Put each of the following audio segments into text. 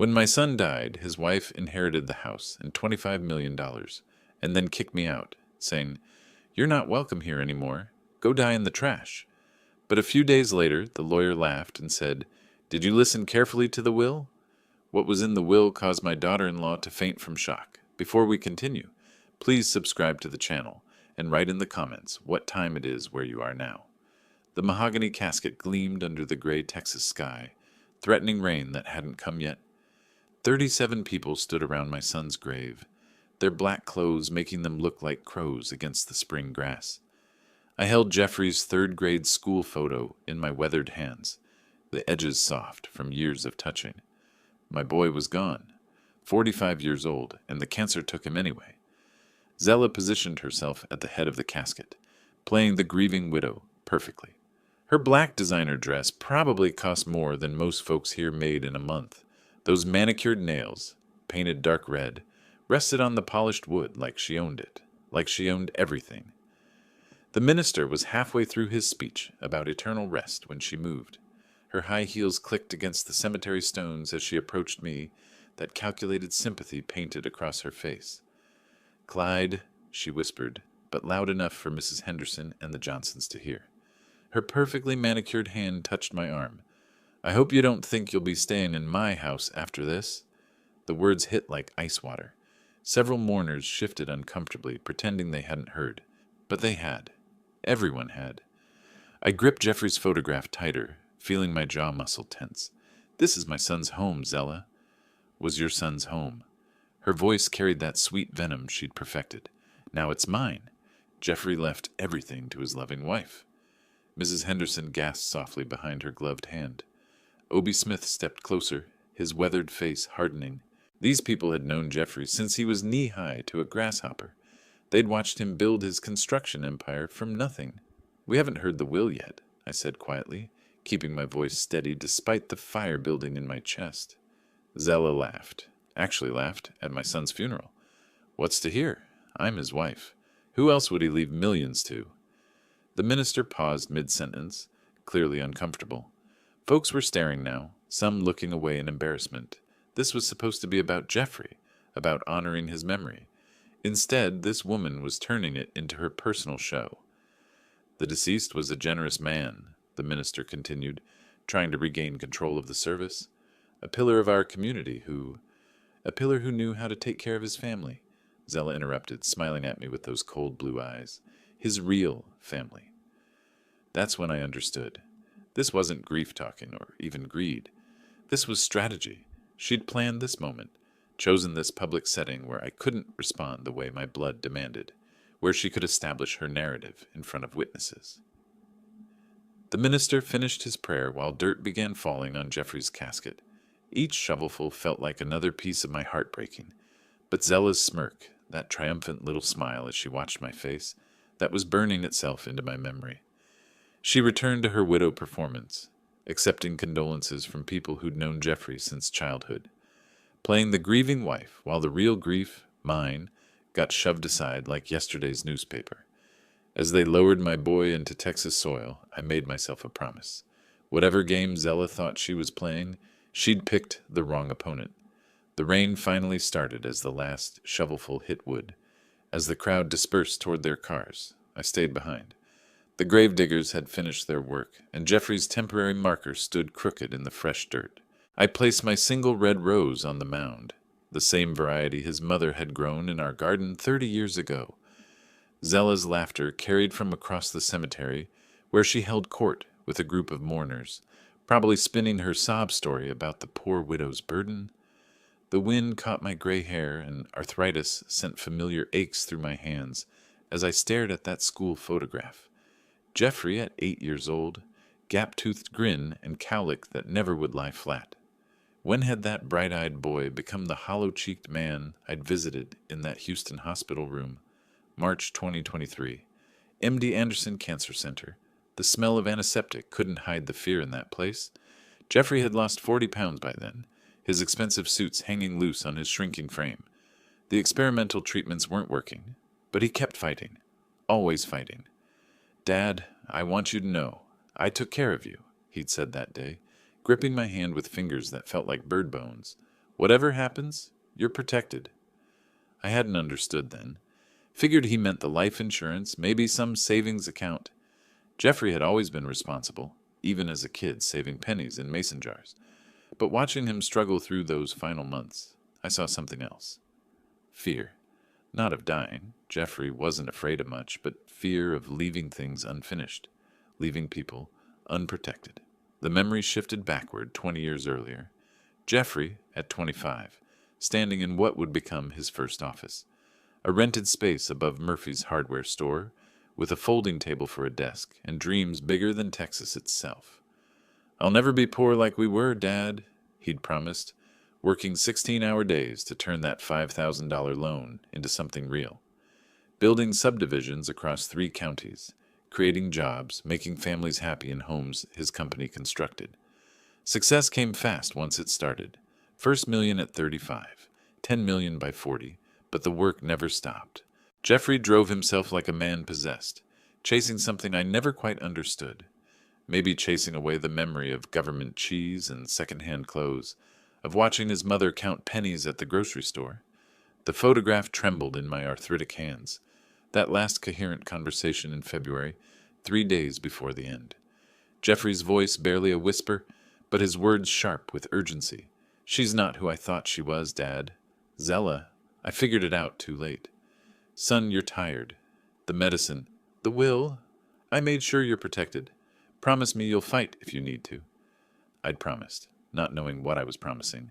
When my son died, his wife inherited the house and $25 million, and then kicked me out, saying, "You're not welcome here anymore. Go die in the trash." But a few days later, the lawyer laughed and said, "Did you listen carefully to the will? What was in the will caused my daughter-in-law to faint from shock. Before we continue, please subscribe to the channel and write in the comments what time it is where you are now." The mahogany casket gleamed under the gray Texas sky, threatening rain that hadn't come yet. 37 people stood around my son's grave, their black clothes making them look like crows against the spring grass. I held Jeffrey's third-grade school photo in my weathered hands, the edges soft from years of touching. My boy was gone, 45 years old, and the cancer took him anyway. Zella positioned herself at the head of the casket, playing the grieving widow perfectly. Her black designer dress probably cost more than most folks here made in a month. Those manicured nails, painted dark red, rested on the polished wood like she owned it, like she owned everything. The minister was halfway through his speech about eternal rest when she moved. Her high heels clicked against the cemetery stones as she approached me, that calculated sympathy painted across her face. "Clyde," she whispered, but loud enough for Mrs. Henderson and the Johnsons to hear. Her perfectly manicured hand touched my arm. "I hope you don't think you'll be staying in my house after this." The words hit like ice water. Several mourners shifted uncomfortably, pretending they hadn't heard. But they had. Everyone had. I gripped Jeffrey's photograph tighter, feeling my jaw muscle tense. "This is my son's home, Zella." "Was your son's home." Her voice carried that sweet venom she'd perfected. "Now it's mine." Jeffrey left everything to his loving wife. Mrs. Henderson gasped softly behind her gloved hand. Obie Smith stepped closer, his weathered face hardening. These people had known Jeffrey since he was knee-high to a grasshopper. They'd watched him build his construction empire from nothing. "We haven't heard the will yet," I said quietly, keeping my voice steady despite the fire building in my chest. Zella laughed, actually laughed, at my son's funeral. "What's to hear? I'm his wife. Who else would he leave millions to?" The minister paused mid-sentence, clearly uncomfortable. Folks were staring now, some looking away in embarrassment. This was supposed to be about Jeffrey, about honoring his memory. Instead, this woman was turning it into her personal show. "The deceased was a generous man," the minister continued, trying to regain control of the service. "A pillar of our community a pillar who knew how to take care of his family," Zella interrupted, smiling at me with those cold blue eyes. "His real family." That's when I understood. This wasn't grief-talking or even greed. This was strategy. She'd planned this moment, chosen this public setting where I couldn't respond the way my blood demanded, where she could establish her narrative in front of witnesses. The minister finished his prayer while dirt began falling on Jeffrey's casket. Each shovelful felt like another piece of my heart breaking. But Zella's smirk, that triumphant little smile as she watched my face, that was burning itself into my memory. She returned to her widow performance, accepting condolences from people who'd known Jeffrey since childhood, playing the grieving wife while the real grief, mine, got shoved aside like yesterday's newspaper. As they lowered my boy into Texas soil, I made myself a promise. Whatever game Zella thought she was playing, she'd picked the wrong opponent. The rain finally started as the last shovelful hit wood. As the crowd dispersed toward their cars, I stayed behind. The gravediggers had finished their work, and Jeffrey's temporary marker stood crooked in the fresh dirt. I placed my single red rose on the mound, the same variety his mother had grown in our garden 30 years ago. Zella's laughter carried from across the cemetery, where she held court with a group of mourners, probably spinning her sob story about the poor widow's burden. The wind caught my gray hair, and arthritis sent familiar aches through my hands as I stared at that school photograph. Jeffrey at 8 years old, gap-toothed grin and cowlick that never would lie flat. When had that bright-eyed boy become the hollow-cheeked man I'd visited in that Houston hospital room? March 2023. MD Anderson Cancer Center. The smell of antiseptic couldn't hide the fear in that place. Jeffrey had lost 40 pounds by then, his expensive suits hanging loose on his shrinking frame. The experimental treatments weren't working, but he kept fighting, always fighting. "Dad, I want you to know, I took care of you," he'd said that day, gripping my hand with fingers that felt like bird bones, Whatever happens, you're protected. I hadn't understood then. Figured he meant the life insurance, maybe some savings account. Jeffrey had always been responsible, even as a kid, saving pennies in mason jars. But watching him struggle through those final months, I saw something else. Fear. Not of dying. Jeffrey wasn't afraid of much, but fear of leaving things unfinished, leaving people unprotected. The memory shifted backward 20 years earlier. Jeffrey, at 25, standing in what would become his first office, a rented space above Murphy's hardware store, with a folding table for a desk and dreams bigger than Texas itself. "I'll never be poor like we were, Dad," he'd promised, working 16-hour days to turn that $5,000 loan into something real. Building subdivisions across 3 counties, creating jobs, making families happy in homes his company constructed. Success came fast once it started. First million at 35, 10 million by 40, but the work never stopped. Jeffrey drove himself like a man possessed, chasing something I never quite understood. Maybe chasing away the memory of government cheese and second-hand clothes, of watching his mother count pennies at the grocery store. The photograph trembled in my arthritic hands. That last coherent conversation in February, 3 days before the end. Jeffrey's voice barely a whisper, but his words sharp with urgency. "She's not who I thought she was, Dad. Zella, I figured it out too late. Son, you're tired. The medicine, the will, I made sure you're protected. Promise me you'll fight if you need to." I'd promised, not knowing what I was promising.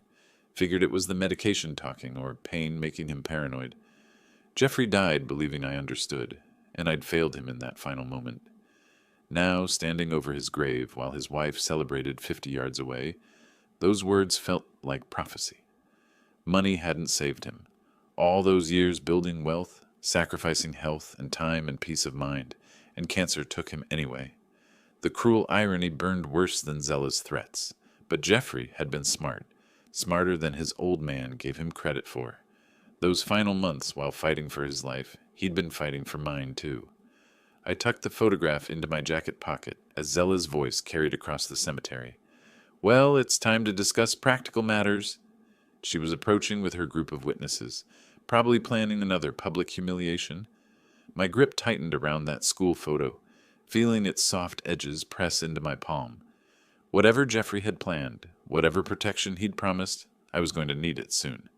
Figured it was the medication talking or pain making him paranoid. Jeffrey died believing I understood, and I'd failed him in that final moment. Now, standing over his grave while his wife celebrated 50 yards away, those words felt like prophecy. Money hadn't saved him. All those years building wealth, sacrificing health and time and peace of mind, and cancer took him anyway. The cruel irony burned worse than Zella's threats, but Jeffrey had been smart, smarter than his old man gave him credit for. Those final months while fighting for his life, he'd been fighting for mine too. I tucked the photograph into my jacket pocket as Zella's voice carried across the cemetery. "Well, it's time to discuss practical matters." She was approaching with her group of witnesses, probably planning another public humiliation. My grip tightened around that school photo, feeling its soft edges press into my palm. Whatever Jeffrey had planned, whatever protection he'd promised, I was going to need it soon.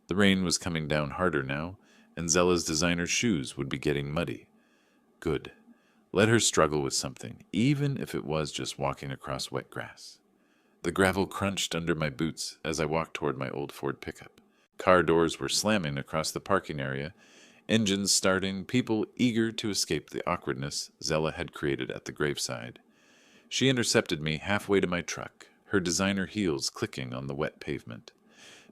The rain was coming down harder now, and Zella's designer shoes would be getting muddy. Good. Let her struggle with something, even if it was just walking across wet grass. The gravel crunched under my boots as I walked toward my old Ford pickup. Car doors were slamming across the parking area, engines starting, people eager to escape the awkwardness Zella had created at the graveside. She intercepted me halfway to my truck, her designer heels clicking on the wet pavement.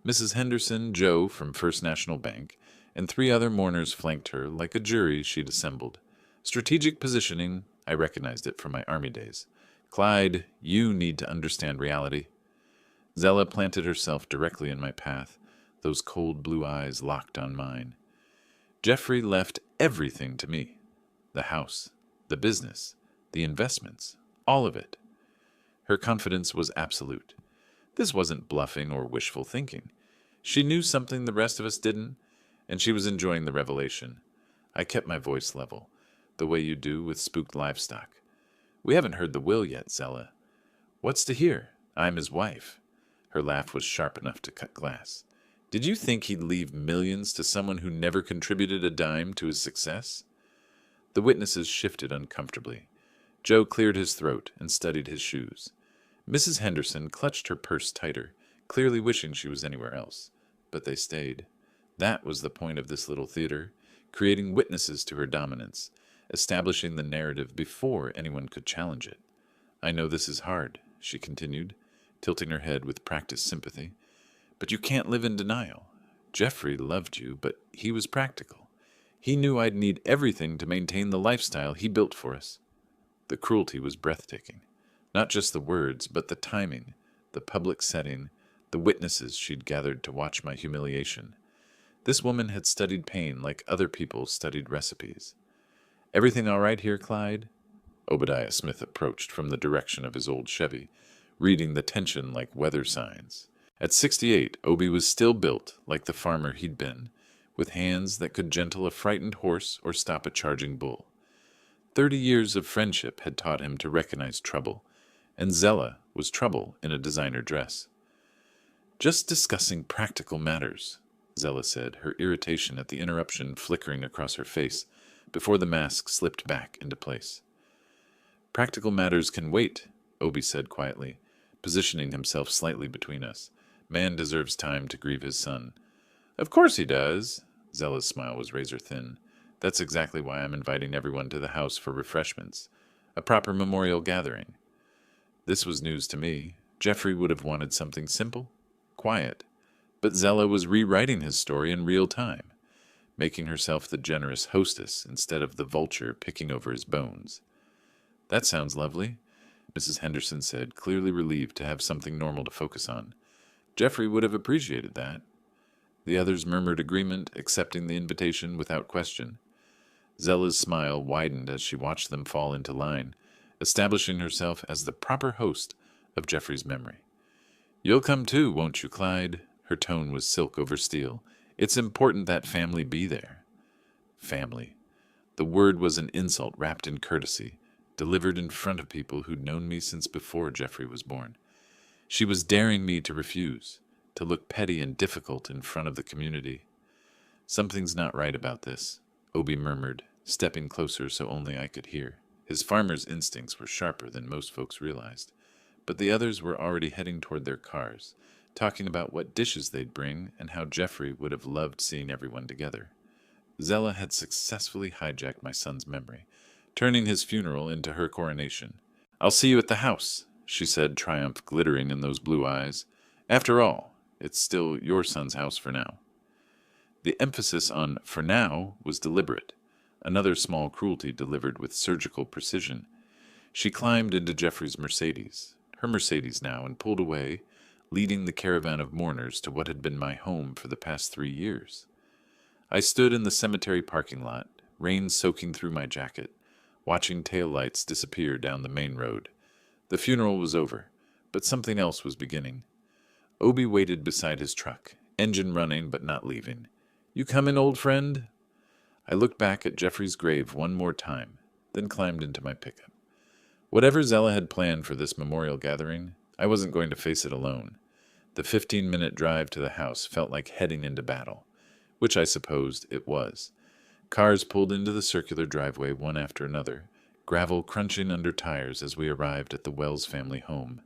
Mrs. Henderson, Joe from First National Bank, and 3 other mourners flanked her like a jury she'd assembled. Strategic positioning, I recognized it from my Army days. "Clyde, you need to understand reality." Zella planted herself directly in my path, those cold blue eyes locked on mine. Jeffrey left everything to me. The house, the business, the investments, all of it. Her confidence was absolute. This wasn't bluffing or wishful thinking. She knew something the rest of us didn't, and she was enjoying the revelation. I kept my voice level, the way you do with spooked livestock. "We haven't heard the will yet, Zella." "What's to hear? I'm his wife." Her laugh was sharp enough to cut glass. "Did you think he'd leave millions to someone who never contributed a dime to his success?" The witnesses shifted uncomfortably. Joe cleared his throat and studied his shoes. Mrs. Henderson clutched her purse tighter, clearly wishing she was anywhere else. But they stayed. That was the point of this little theater, creating witnesses to her dominance, establishing the narrative before anyone could challenge it. "I know this is hard," she continued, tilting her head with practiced sympathy. "But you can't live in denial. Jeffrey loved you, but he was practical. He knew I'd need everything to maintain the lifestyle he built for us." The cruelty was breathtaking. Not just the words, but the timing, the public setting, the witnesses she'd gathered to watch my humiliation. This woman had studied pain like other people studied recipes. "Everything all right here, Clyde?" Obadiah Smith approached from the direction of his old Chevy, reading the tension like weather signs. At 68, Obi was still built like the farmer he'd been, with hands that could gentle a frightened horse or stop a charging bull. 30 years of friendship had taught him to recognize trouble, and Zella was trouble in a designer dress. "Just discussing practical matters," Zella said, her irritation at the interruption flickering across her face before the mask slipped back into place. "Practical matters can wait," Obi said quietly, positioning himself slightly between us. "Man deserves time to grieve his son." "Of course he does." Zella's smile was razor-thin. "That's exactly why I'm inviting everyone to the house for refreshments. A proper memorial gathering." This was news to me. Jeffrey would have wanted something simple, quiet. But Zella was rewriting his story in real time, making herself the generous hostess instead of the vulture picking over his bones. "That sounds lovely," Mrs. Henderson said, clearly relieved to have something normal to focus on. "Jeffrey would have appreciated that." The others murmured agreement, accepting the invitation without question. Zella's smile widened as she watched them fall into line, establishing herself as the proper host of Jeffrey's memory. "You'll come too, won't you, Clyde?" Her tone was silk over steel. "It's important that family be there." Family. The word was an insult wrapped in courtesy, delivered in front of people who'd known me since before Jeffrey was born. She was daring me to refuse, to look petty and difficult in front of the community. "Something's not right about this," Obi murmured, stepping closer so only I could hear. His farmer's instincts were sharper than most folks realized, but the others were already heading toward their cars, talking about what dishes they'd bring and how Jeffrey would have loved seeing everyone together. Zella had successfully hijacked my son's memory, turning his funeral into her coronation. "I'll see you at the house," she said, triumph glittering in those blue eyes. "After all, it's still your son's house for now." The emphasis on "for now" was deliberate, another small cruelty delivered with surgical precision. She climbed into Jeffrey's Mercedes, her Mercedes now, and pulled away, leading the caravan of mourners to what had been my home for the past 3 years. I stood in the cemetery parking lot, rain soaking through my jacket, watching taillights disappear down the main road. The funeral was over, but something else was beginning. Obi waited beside his truck, engine running but not leaving. "You coming, old friend?" I looked back at Jeffrey's grave one more time, then climbed into my pickup. Whatever Zella had planned for this memorial gathering, I wasn't going to face it alone. The 15-minute drive to the house felt like heading into battle, which I supposed it was. Cars pulled into the circular driveway one after another, gravel crunching under tires as we arrived at the Wells family home.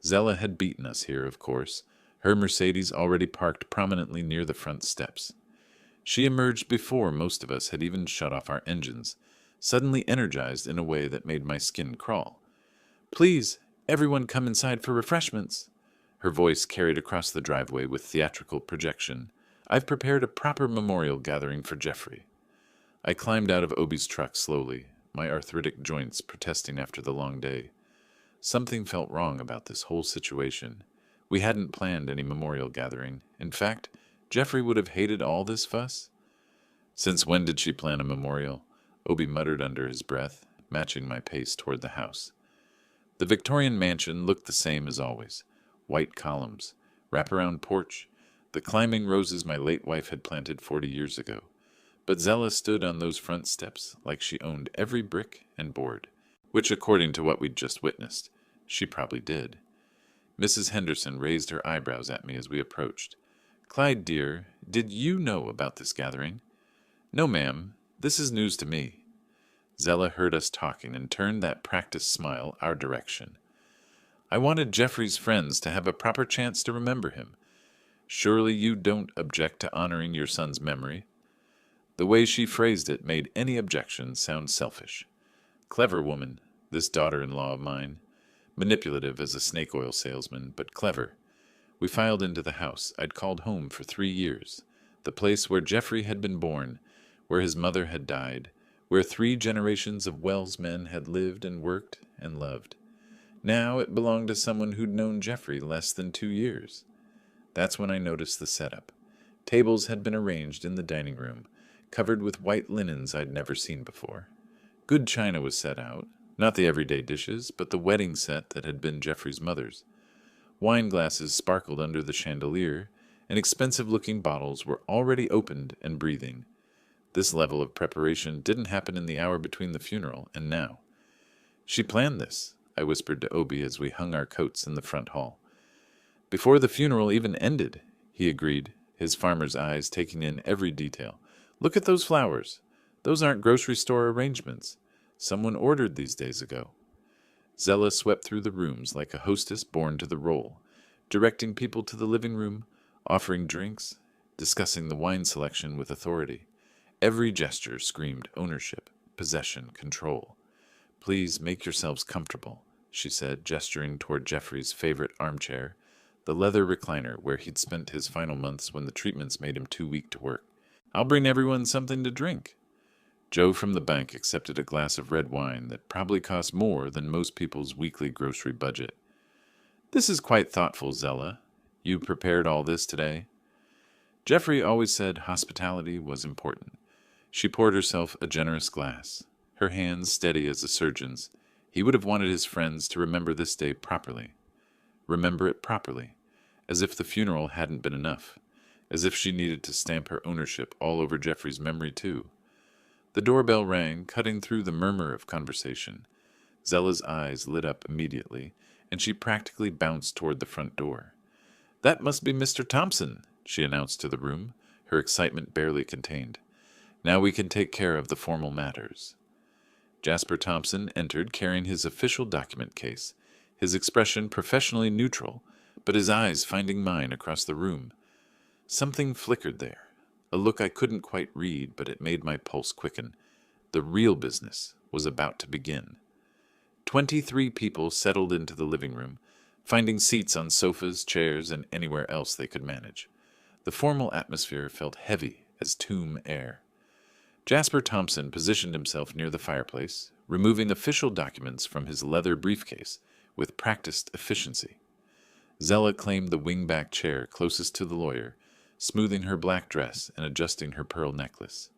Zella had beaten us here, of course, her Mercedes already parked prominently near the front steps. She emerged before most of us had even shut off our engines, suddenly energized in a way that made my skin crawl. "Please, everyone come inside for refreshments." Her voice carried across the driveway with theatrical projection. "I've prepared a proper memorial gathering for Jeffrey." I climbed out of Obi's truck slowly, my arthritic joints protesting after the long day. Something felt wrong about this whole situation. We hadn't planned any memorial gathering. In fact, Jeffrey would have hated all this fuss. "Since when did she plan a memorial?" Obi muttered under his breath, matching my pace toward the house. The Victorian mansion looked the same as always. White columns, wraparound porch, the climbing roses my late wife had planted 40 years ago. But Zella stood on those front steps like she owned every brick and board, which, according to what we'd just witnessed, she probably did. Mrs. Henderson raised her eyebrows at me as we approached. "Clyde, dear, did you know about this gathering?" "No, ma'am. This is news to me." Zella heard us talking and turned that practiced smile our direction. "I wanted Jeffrey's friends to have a proper chance to remember him. Surely you don't object to honoring your son's memory?" The way she phrased it made any objection sound selfish. Clever woman, this daughter-in-law of mine. Manipulative as a snake oil salesman, but clever. We filed into the house I'd called home for 3 years, the place where Jeffrey had been born, where his mother had died, where 3 generations of Wells men had lived and worked and loved. Now it belonged to someone who'd known Jeffrey less than 2 years. That's when I noticed the setup. Tables had been arranged in the dining room, covered with white linens I'd never seen before. Good china was set out, not the everyday dishes, but the wedding set that had been Jeffrey's mother's. Wine glasses sparkled under the chandelier, and expensive-looking bottles were already opened and breathing. This level of preparation didn't happen in the hour between the funeral and now. "She planned this," I whispered to Obi as we hung our coats in the front hall. "Before the funeral even ended," he agreed, his farmer's eyes taking in every detail. "Look at those flowers. Those aren't grocery store arrangements. Someone ordered these days ago." Zella swept through the rooms like a hostess born to the role, directing people to the living room, offering drinks, discussing the wine selection with authority. Every gesture screamed ownership, possession, control. "Please make yourselves comfortable," she said, gesturing toward Jeffrey's favorite armchair, the leather recliner where he'd spent his final months when the treatments made him too weak to work. "I'll bring everyone something to drink." Joe from the bank accepted a glass of red wine that probably cost more than most people's weekly grocery budget. "This is quite thoughtful, Zella. You prepared all this today?" Jeffrey always said hospitality was important. She poured herself a generous glass, her hands steady as a surgeon's. He would have wanted his friends to remember this day properly. Remember it properly, as if the funeral hadn't been enough, as if she needed to stamp her ownership all over Jeffrey's memory too. The doorbell rang, cutting through the murmur of conversation. Zella's eyes lit up immediately, and she practically bounced toward the front door. "That must be Mr. Thompson," she announced to the room, her excitement barely contained. "Now we can take care of the formal matters." Jasper Thompson entered carrying his official document case, his expression professionally neutral, but his eyes finding mine across the room. Something flickered there. A look I couldn't quite read, but it made my pulse quicken. The real business was about to begin. 23 people settled into the living room, finding seats on sofas, chairs, and anywhere else they could manage. The formal atmosphere felt heavy as tomb air. Jasper Thompson positioned himself near the fireplace, removing official documents from his leather briefcase with practiced efficiency. Zella claimed the wingback chair closest to the lawyer, smoothing her black dress and adjusting her pearl necklace.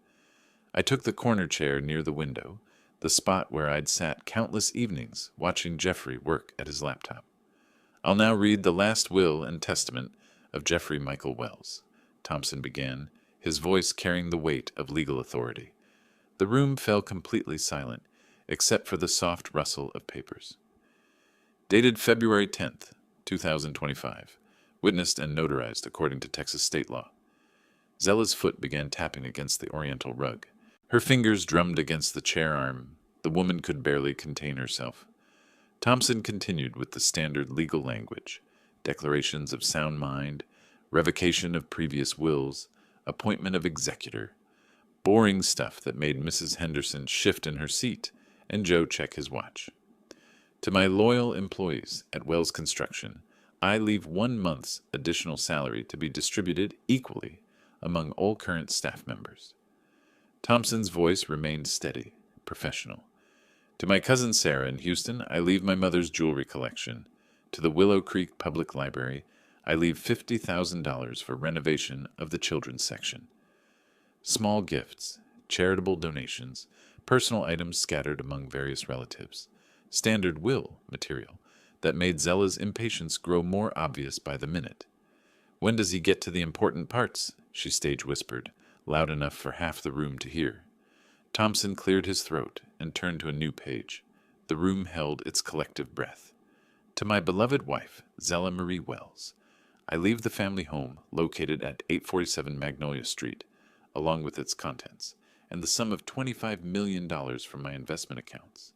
I took the corner chair near the window, the spot where I'd sat countless evenings watching Jeffrey work at his laptop. "I'll now read the last will and testament of Jeffrey Michael Wells," Thompson began, his voice carrying the weight of legal authority. The room fell completely silent, except for the soft rustle of papers. Dated February 10th, 2025. Witnessed and notarized according to Texas state law. Zella's foot began tapping against the oriental rug. Her fingers drummed against the chair arm. The woman could barely contain herself. Thompson continued with the standard legal language: declarations of sound mind, revocation of previous wills, appointment of executor. Boring stuff that made Mrs. Henderson shift in her seat and Joe check his watch. "To my loyal employees at Wells Construction, I leave 1 month's additional salary to be distributed equally among all current staff members." Thompson's voice remained steady, professional. "To my cousin Sarah in Houston, I leave my mother's jewelry collection. To the Willow Creek Public Library, I leave $50,000 for renovation of the children's section." Small gifts, charitable donations, personal items scattered among various relatives. Standard will material that made Zella's impatience grow more obvious by the minute. "When does he get to the important parts?" she stage whispered, loud enough for half the room to hear. Thompson cleared his throat and turned to a new page. The room held its collective breath. "To my beloved wife, Zella Marie Wells, I leave the family home located at 847 Magnolia Street, along with its contents, and the sum of $25 million from my investment accounts."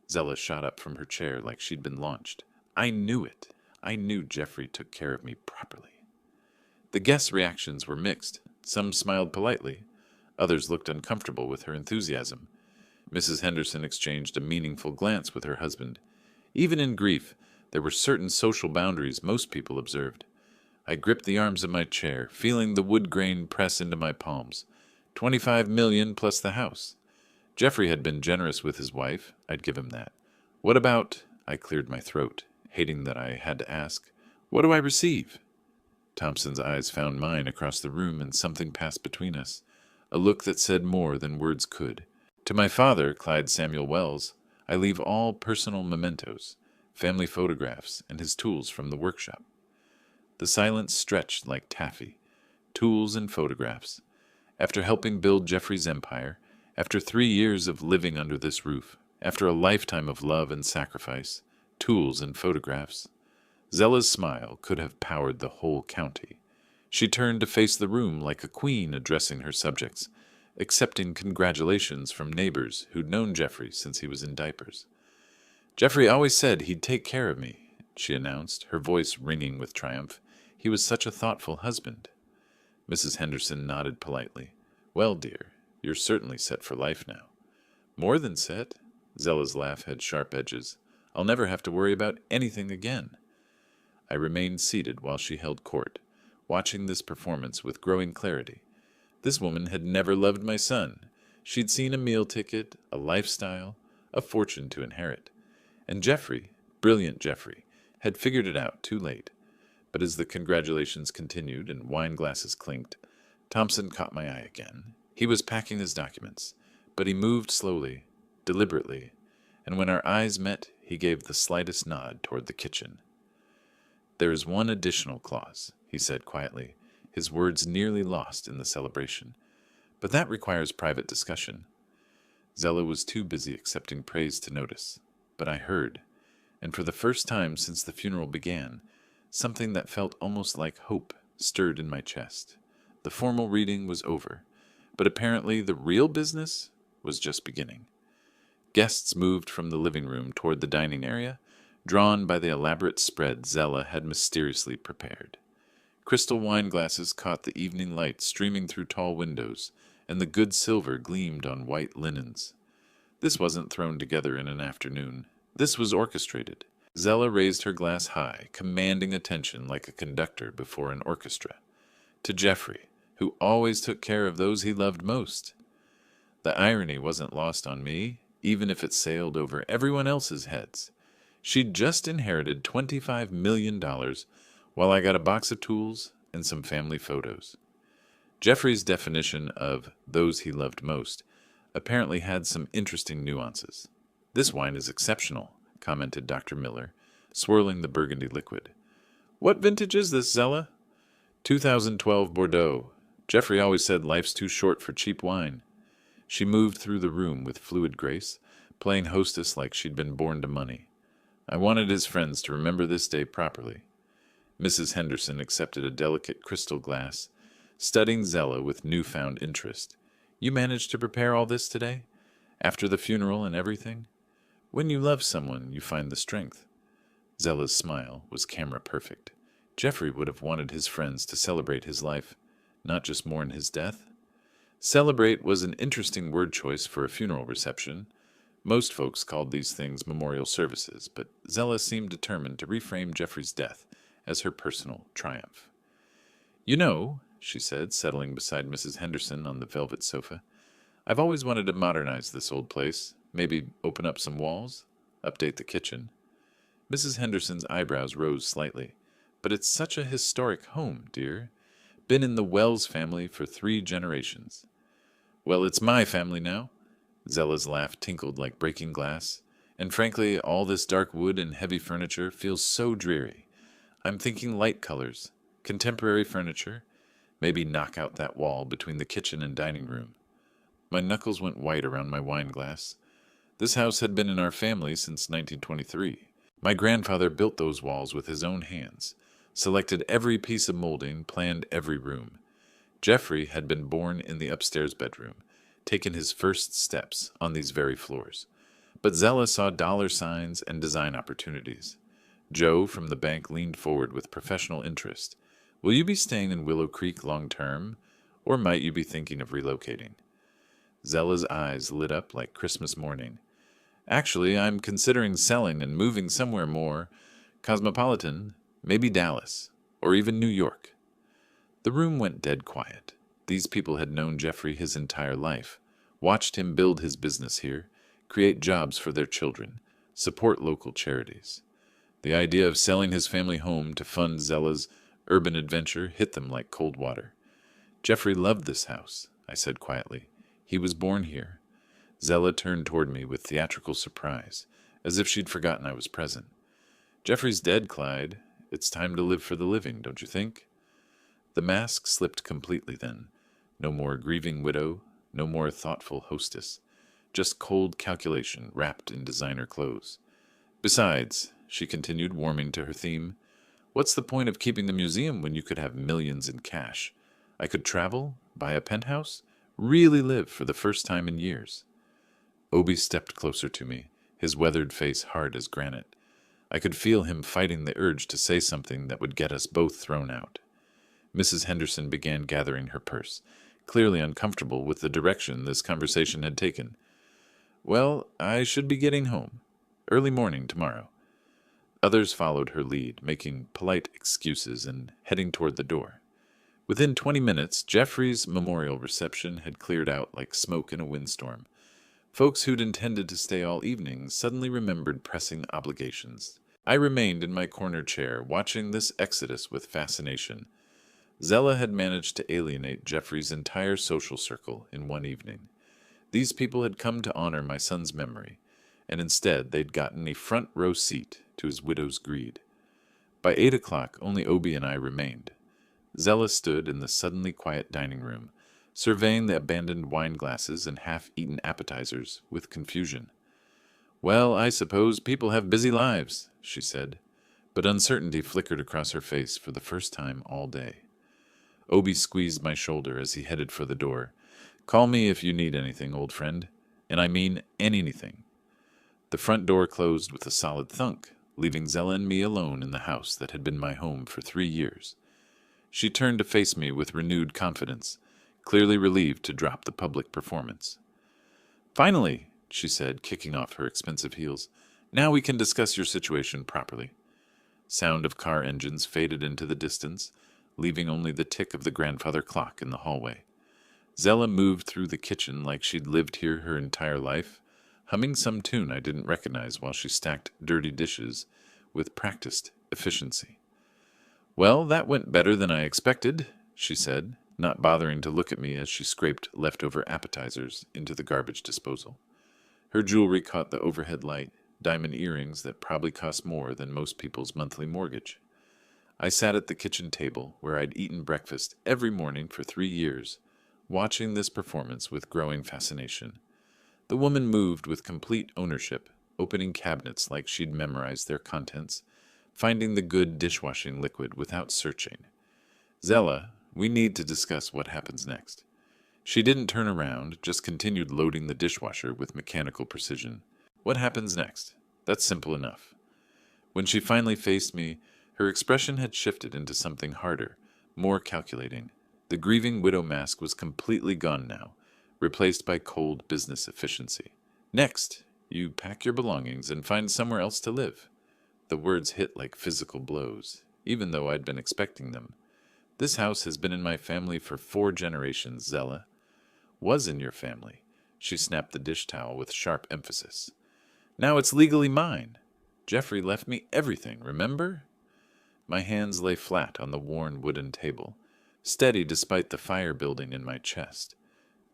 Zella shot up from her chair like she'd been launched. "I knew it. I knew Jeffrey took care of me properly." The guests' reactions were mixed. Some smiled politely. Others looked uncomfortable with her enthusiasm. Mrs. Henderson exchanged a meaningful glance with her husband. Even in grief, there were certain social boundaries most people observed. I gripped the arms of my chair, feeling the wood grain press into my palms. 25 million plus the house. Jeffrey had been generous with his wife. I'd give him that. "What about—" I cleared my throat, hating that I had to ask. "What do I receive?" Thompson's eyes found mine across the room, and something passed between us, a look that said more than words could. "To my father, Clyde Samuel Wells, I leave all personal mementos, family photographs, and his tools from the workshop. The silence stretched like taffy. Tools and photographs. After helping build Jeffrey's empire, after 3 years of living under this roof, after a lifetime of love and sacrifice, tools and photographs. Zella's smile could have powered the whole county. She turned to face the room like a queen addressing her subjects, accepting congratulations from neighbors who'd known Jeffrey since he was in diapers. "Jeffrey always said he'd take care of me," she announced, her voice ringing with triumph. "He was such a thoughtful husband." Mrs. Henderson nodded politely. "Well, dear, you're certainly set for life now." "More than set." Zella's laugh had sharp edges. "I'll never have to worry about anything again." I remained seated while she held court, watching this performance with growing clarity. This woman had never loved my son. She'd seen a meal ticket, a lifestyle, a fortune to inherit. And Jeffrey, brilliant Jeffrey, had figured it out too late. But as the congratulations continued and wine glasses clinked, Thompson caught my eye again. He was packing his documents, but he moved slowly, deliberately, and when our eyes met, he gave the slightest nod toward the kitchen. "There is one additional clause," he said quietly, his words nearly lost in the celebration. "But that requires private discussion." Zella was too busy accepting praise to notice, but I heard, and for the first time since the funeral began, something that felt almost like hope stirred in my chest. The formal reading was over, but apparently the real business was just beginning. Guests moved from the living room toward the dining area, drawn by the elaborate spread Zella had mysteriously prepared. Crystal wine glasses caught the evening light streaming through tall windows, and the good silver gleamed on white linens. This wasn't thrown together in an afternoon. This was orchestrated. Zella raised her glass high, commanding attention like a conductor before an orchestra. To Jeffrey, who always took care of those he loved most. The irony wasn't lost on me, even if it sailed over everyone else's heads. She'd just inherited $25 million, while I got a box of tools and some family photos. Jeffrey's definition of those he loved most apparently had some interesting nuances. "This wine is exceptional," commented Dr. Miller, swirling the burgundy liquid. "What vintage is this, Zella?" 2012 Bordeaux. Jeffrey always said life's too short for cheap wine." She moved through the room with fluid grace, playing hostess like she'd been born to money. I wanted his friends to remember this day properly. Mrs. Henderson accepted a delicate crystal glass, studying Zella with newfound interest. "You managed to prepare all this today? After the funeral and everything? When you love someone, you find the strength." Zella's smile was camera perfect. Jeffrey would have wanted his friends to celebrate his life, not just mourn his death. Celebrate was an interesting word choice for a funeral reception. Most folks called these things memorial services, but Zella seemed determined to reframe Jeffrey's death as her personal triumph. "You know," she said, settling beside Mrs. Henderson on the velvet sofa, "I've always wanted to modernize this old place. Maybe open up some walls, update the kitchen." Mrs. Henderson's eyebrows rose slightly. "But it's such a historic home, dear. Been in the Wells family for 3 generations." "Well, it's my family now." Zella's laugh tinkled like breaking glass. "And frankly, all this dark wood and heavy furniture feels so dreary. I'm thinking light colors, contemporary furniture, maybe knock out that wall between the kitchen and dining room." My knuckles went white around my wine glass. This house had been in our family since 1923. My grandfather built those walls with his own hands, selected every piece of molding, planned every room. Jeffrey had been born in the upstairs bedroom, taken his first steps on these very floors. But Zella saw dollar signs and design opportunities. Joe from the bank leaned forward with professional interest. "Will you be staying in Willow Creek long term, or might you be thinking of relocating?" Zella's eyes lit up like Christmas morning. "Actually, I'm considering selling and moving somewhere more cosmopolitan, maybe Dallas, or even New York." The room went dead quiet. These people had known Jeffrey his entire life, watched him build his business here, create jobs for their children, support local charities. The idea of selling his family home to fund Zella's urban adventure hit them like cold water. "Jeffrey loved this house," I said quietly. "He was born here." Zella turned toward me with theatrical surprise, as if she'd forgotten I was present. Jeffrey's dead, Clyde. It's time to live for the living, don't you think? The mask slipped completely then. No more grieving widow, no more thoughtful hostess. Just cold calculation wrapped in designer clothes. Besides, she continued, warming to her theme, what's the point of keeping the museum when you could have millions in cash? I could travel, buy a penthouse, really live for the first time in years. Obi stepped closer to me, his weathered face hard as granite. I could feel him fighting the urge to say something that would get us both thrown out. Mrs. Henderson began gathering her purse, clearly uncomfortable with the direction this conversation had taken. Well, I should be getting home. Early morning tomorrow. Others followed her lead, making polite excuses and heading toward the door. Within 20 minutes, Jeffrey's memorial reception had cleared out like smoke in a windstorm. Folks who'd intended to stay all evening suddenly remembered pressing obligations. I remained in my corner chair, watching this exodus with fascination. Zella had managed to alienate Jeffrey's entire social circle in one evening. These people had come to honor my son's memory, and instead they'd gotten a front-row seat to his widow's greed. By 8 o'clock, only Obi and I remained. Zella stood in the suddenly quiet dining room, surveying the abandoned wine glasses and half-eaten appetizers with confusion. Well, I suppose people have busy lives, she said, but uncertainty flickered across her face for the first time all day. Obi squeezed my shoulder as he headed for the door. Call me if you need anything, old friend. And I mean anything. The front door closed with a solid thunk, leaving Zella and me alone in the house that had been my home for 3 years. She turned to face me with renewed confidence, clearly relieved to drop the public performance. Finally, she said, kicking off her expensive heels, now we can discuss your situation properly. Sound of car engines faded into the distance, leaving only the tick of the grandfather clock in the hallway. Zella moved through the kitchen like she'd lived here her entire life, humming some tune I didn't recognize while she stacked dirty dishes with practiced efficiency. Well, that went better than I expected, she said, not bothering to look at me as she scraped leftover appetizers into the garbage disposal. Her jewelry caught the overhead light, diamond earrings that probably cost more than most people's monthly mortgage. I sat at the kitchen table where I'd eaten breakfast every morning for 3 years, watching this performance with growing fascination. The woman moved with complete ownership, opening cabinets like she'd memorized their contents, finding the good dishwashing liquid without searching. Zella, we need to discuss what happens next. She didn't turn around, just continued loading the dishwasher with mechanical precision. What happens next? That's simple enough. When she finally faced me, her expression had shifted into something harder, more calculating. The grieving widow mask was completely gone now, replaced by cold business efficiency. Next, you pack your belongings and find somewhere else to live. The words hit like physical blows, even though I'd been expecting them. This house has been in my family for 4 generations, Zella. Was in your family. She snapped the dish towel with sharp emphasis. Now it's legally mine. Jeffrey left me everything, remember? My hands lay flat on the worn wooden table, steady despite the fire building in my chest.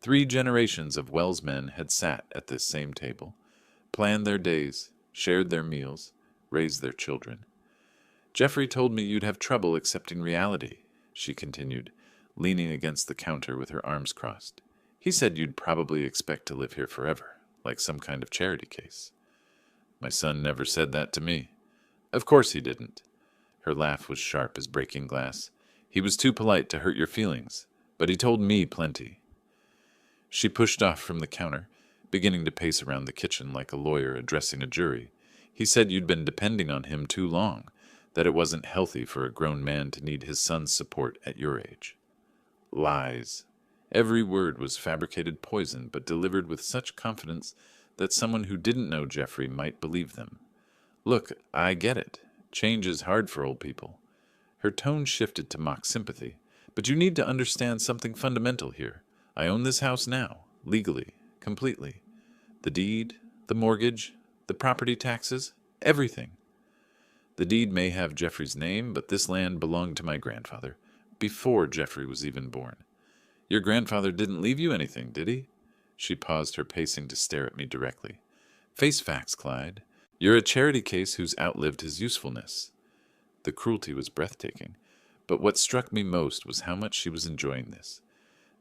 3 generations of Wells men had sat at this same table, planned their days, shared their meals, raised their children. Jeffrey told me you'd have trouble accepting reality, she continued, leaning against the counter with her arms crossed. He said you'd probably expect to live here forever, like some kind of charity case. My son never said that to me. Of course he didn't. Her laugh was sharp as breaking glass. He was too polite to hurt your feelings, but he told me plenty. She pushed off from the counter, beginning to pace around the kitchen like a lawyer addressing a jury. He said you'd been depending on him too long, that it wasn't healthy for a grown man to need his son's support at your age. Lies. Every word was fabricated poison, but delivered with such confidence that someone who didn't know Jeffrey might believe them. Look, I get it. Change is hard for old people. Her tone shifted to mock sympathy. But you need to understand something fundamental here. I own this house now, legally, completely. The deed, the mortgage, the property taxes, everything. The deed may have Jeffrey's name, but this land belonged to my grandfather, before Jeffrey was even born. Your grandfather didn't leave you anything, did he? She paused her pacing to stare at me directly. Face facts, Clyde. You're a charity case who's outlived his usefulness. The cruelty was breathtaking, but what struck me most was how much she was enjoying this.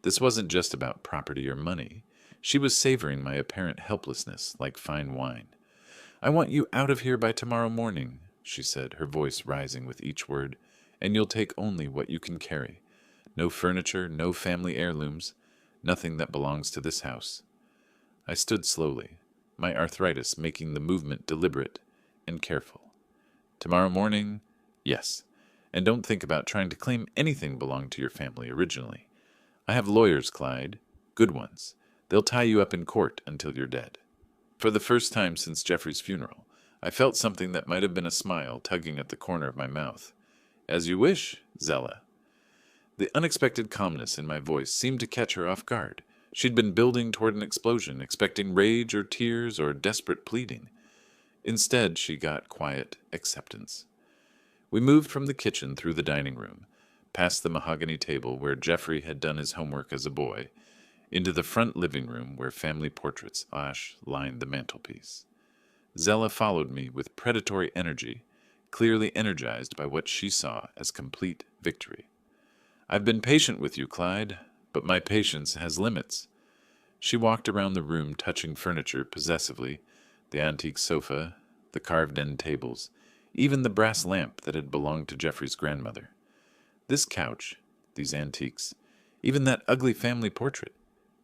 This wasn't just about property or money. She was savoring my apparent helplessness like fine wine. I want you out of here by tomorrow morning, she said, her voice rising with each word, and you'll take only what you can carry. No furniture, no family heirlooms, nothing that belongs to this house. I stood slowly, my arthritis making the movement deliberate and careful. Tomorrow morning, yes, and don't think about trying to claim anything belonged to your family originally. I have lawyers, Clyde, good ones. They'll tie you up in court until you're dead. For the first time since Jeffrey's funeral, I felt something that might have been a smile tugging at the corner of my mouth. As you wish, Zella. The unexpected calmness in my voice seemed to catch her off guard. She'd been building toward an explosion, expecting rage or tears or desperate pleading. Instead, she got quiet acceptance. We moved from the kitchen through the dining room, past the mahogany table where Jeffrey had done his homework as a boy, into the front living room where family portraits lined the mantelpiece. Zella followed me with predatory energy, clearly energized by what she saw as complete victory. I've been patient with you, Clyde, but my patience has limits. She walked around the room touching furniture possessively, the antique sofa, the carved-in tables, even the brass lamp that had belonged to Jeffrey's grandmother. This couch, these antiques, even that ugly family portrait,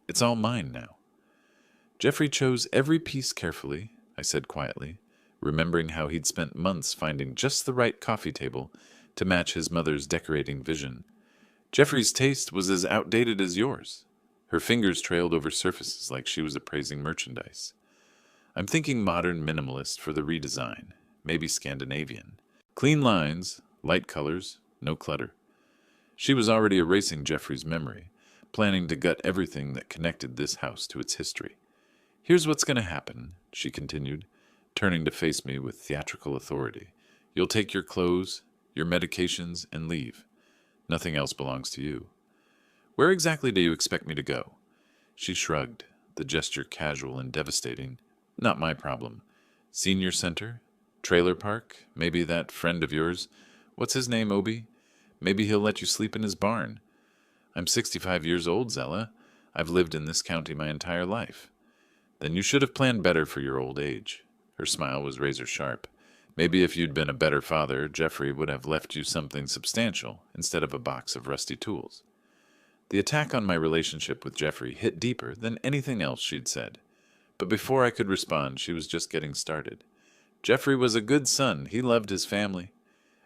it's all mine now. Jeffrey chose every piece carefully, I said quietly, remembering how he'd spent months finding just the right coffee table to match his mother's decorating vision. Jeffrey's taste was as outdated as yours. Her fingers trailed over surfaces like she was appraising merchandise. I'm thinking modern minimalist for the redesign, maybe Scandinavian. Clean lines, light colors, no clutter. She was already erasing Jeffrey's memory, planning to gut everything that connected this house to its history. Here's what's going to happen, she continued, turning to face me with theatrical authority. You'll take your clothes, your medications, and leave. Nothing else belongs to you. Where exactly do you expect me to go? She shrugged, the gesture casual and devastating. Not my problem. Senior center? Trailer park? Maybe that friend of yours? What's his name, Obi? Maybe he'll let you sleep in his barn. I'm 65 years old, Zella. I've lived in this county my entire life. Then you should have planned better for your old age. Her smile was razor sharp. Maybe if you'd been a better father, Jeffrey would have left you something substantial instead of a box of rusty tools. The attack on my relationship with Jeffrey hit deeper than anything else she'd said. But before I could respond, she was just getting started. Jeffrey was a good son. He loved his family.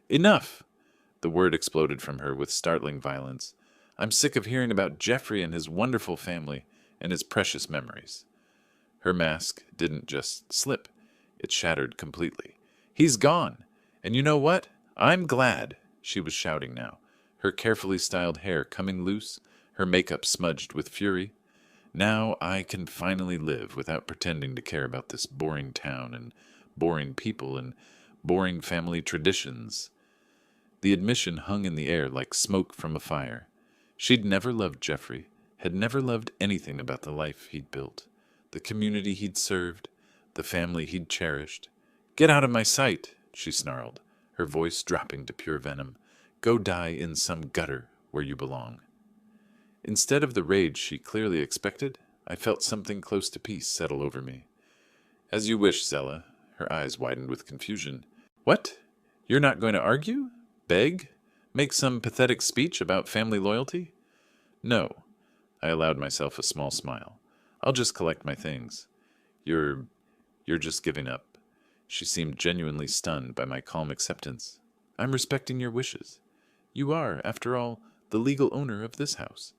Enough! The word exploded from her with startling violence. I'm sick of hearing about Jeffrey and his wonderful family and his precious memories. Her mask didn't just slip. It shattered completely. He's gone. And you know what? I'm glad, she was shouting now, her carefully styled hair coming loose, her makeup smudged with fury. Now I can finally live without pretending to care about this boring town and boring people and boring family traditions. The admission hung in the air like smoke from a fire. She'd never loved Jeffrey, had never loved anything about the life he'd built, the community he'd served, the family he'd cherished. Get out of my sight, she snarled, her voice dropping to pure venom. Go die in some gutter where you belong. Instead of the rage she clearly expected, I felt something close to peace settle over me. As you wish, Zella. Her eyes widened with confusion. What? You're not going to argue? Beg? Make some pathetic speech about family loyalty? No. I allowed myself a small smile. I'll just collect my things. You're just giving up. She seemed genuinely stunned by my calm acceptance. I'm respecting your wishes. You are, after all, the legal owner of this house.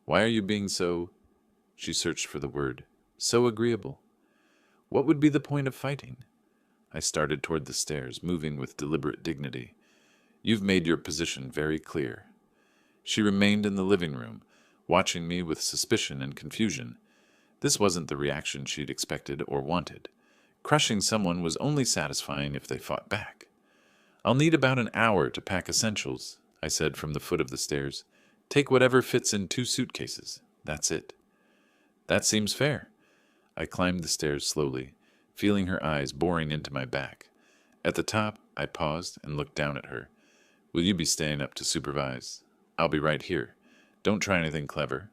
Why are you being so... She searched for the word. So agreeable. What would be the point of fighting? I started toward the stairs, moving with deliberate dignity. You've made your position very clear. She remained in the living room, watching me with suspicion and confusion. This wasn't the reaction she'd expected or wanted. Crushing someone was only satisfying if they fought back. I'll need about an hour to pack essentials, I said from the foot of the stairs. Take whatever fits in 2 suitcases. That's it. That seems fair. I climbed the stairs slowly, feeling her eyes boring into my back. At the top, I paused and looked down at her. Will you be staying up to supervise? I'll be right here. Don't try anything clever.